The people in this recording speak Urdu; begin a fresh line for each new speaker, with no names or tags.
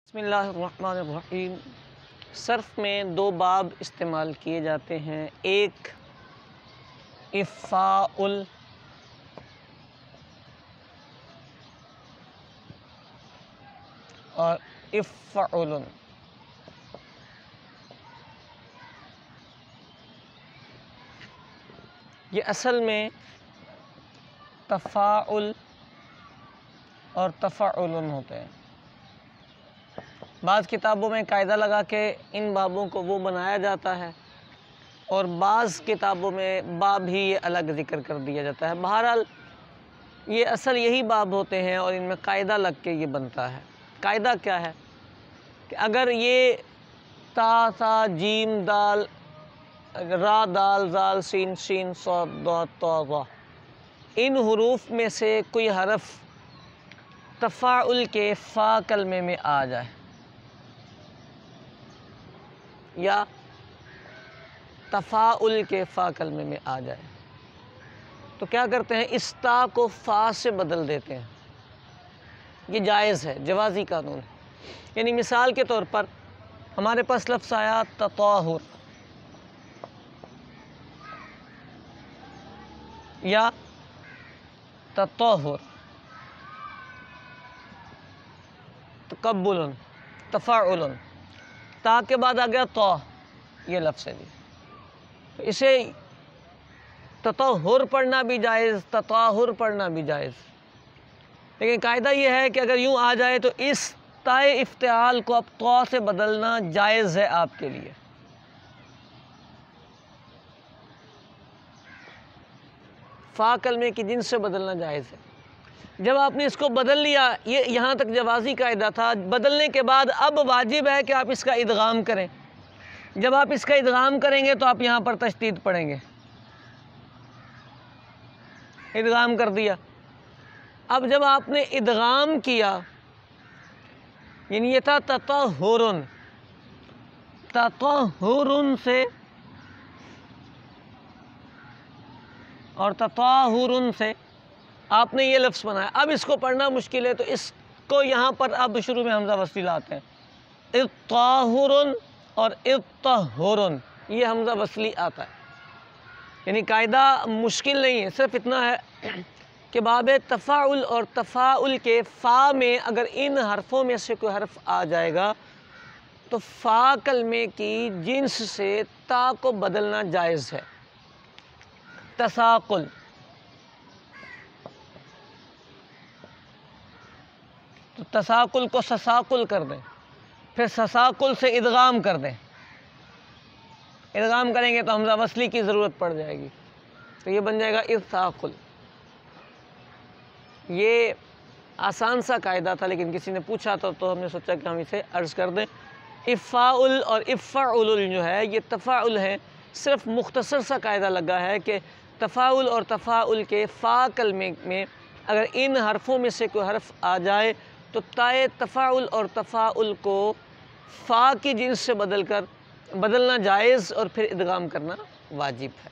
بسم اللہ الرحمن الرحیم۔ صرف میں دو باب استعمال کیے جاتے ہیں، ایک افعل اور افعل۔ یہ اصل میں تفاعل اور تفعل ہوتے ہیں۔ بعض کتابوں میں قاعدہ لگا کے ان بابوں کو وہ بنایا جاتا ہے، اور بعض کتابوں میں باب ہی یہ الگ ذکر کر دیا جاتا ہے۔ بہرحال یہ اصل یہی باب ہوتے ہیں اور ان میں قاعدہ لگ کے یہ بنتا ہے۔ قاعدہ کیا ہے کہ اگر یہ تا ثا جیم دال را دال زال سین شین صاد ضاد طا ظا، ان حروف میں سے کوئی حرف تفاعل کے فا کلمے میں آ جائے یا تفاعل کے فا کلمے میں آ جائے تو کیا کرتے ہیں، اس تا کو فا سے بدل دیتے ہیں۔ یہ جائز ہے، جوازی قانون ہے۔ یعنی مثال کے طور پر ہمارے پاس لفظ آیا تطہر یا تطہر، تقبل، تفاعل، تا کے بعد آ گیا طا، یہ لفظ ہے جی۔ اسے تطہر پڑھنا بھی جائز، تطاہر پڑھنا بھی جائز، لیکن قاعدہ یہ ہے کہ اگر یوں آ جائے تو اس تائے افتعال کو اب طا سے بدلنا جائز ہے آپ کے لیے۔ فا کلمے کی جنس سے بدلنا جائز ہے۔ جب آپ نے اس کو بدل لیا، یہ یہاں تک جوازی قاعدہ تھا، بدلنے کے بعد اب واجب ہے کہ آپ اس کا ادغام کریں۔ جب آپ اس کا ادغام کریں گے تو آپ یہاں پر تشدید پڑھیں گے۔ ادغام کر دیا، اب جب آپ نے ادغام کیا، یعنی یہ تھا تطہرن، تطہرن سے اور تطہرن سے آپ نے یہ لفظ بنایا۔ اب اس کو پڑھنا مشکل ہے تو اس کو یہاں پر اب شروع میں حمزہ وصلی لاتے ہیں، اطہرن اور اطہرن، یہ حمزہ وصلی آتا ہے۔ یعنی قاعدہ مشکل نہیں ہے، صرف اتنا ہے کہ باب تفاعل اور تفاعل کے فا میں اگر ان حرفوں میں سے کوئی حرف آ جائے گا تو فا کلمے کی جنس سے تا کو بدلنا جائز ہے۔ تساقل، تو تساقل کو سساقل کر دیں، پھر سساقل سے ادغام کر دیں۔ ادغام کریں گے تو حمزہ وصلی کی ضرورت پڑ جائے گی، تو یہ بن جائے گا ارساقل۔ یہ آسان سا قاعدہ تھا، لیکن کسی نے پوچھا تو ہم نے سوچا کہ ہم اسے عرض کر دیں۔ افعل اور افعل جو ہے یہ تفاعل ہے، صرف مختصر سا قاعدہ لگا ہے کہ تفاعل اور تفاعل کے فا کلمے میں اگر ان حرفوں میں سے کوئی حرف آ جائے تو تائے تفاعل اور تفاعل کو فا کی جنس سے بدلنا جائز اور پھر ادغام کرنا واجب ہے۔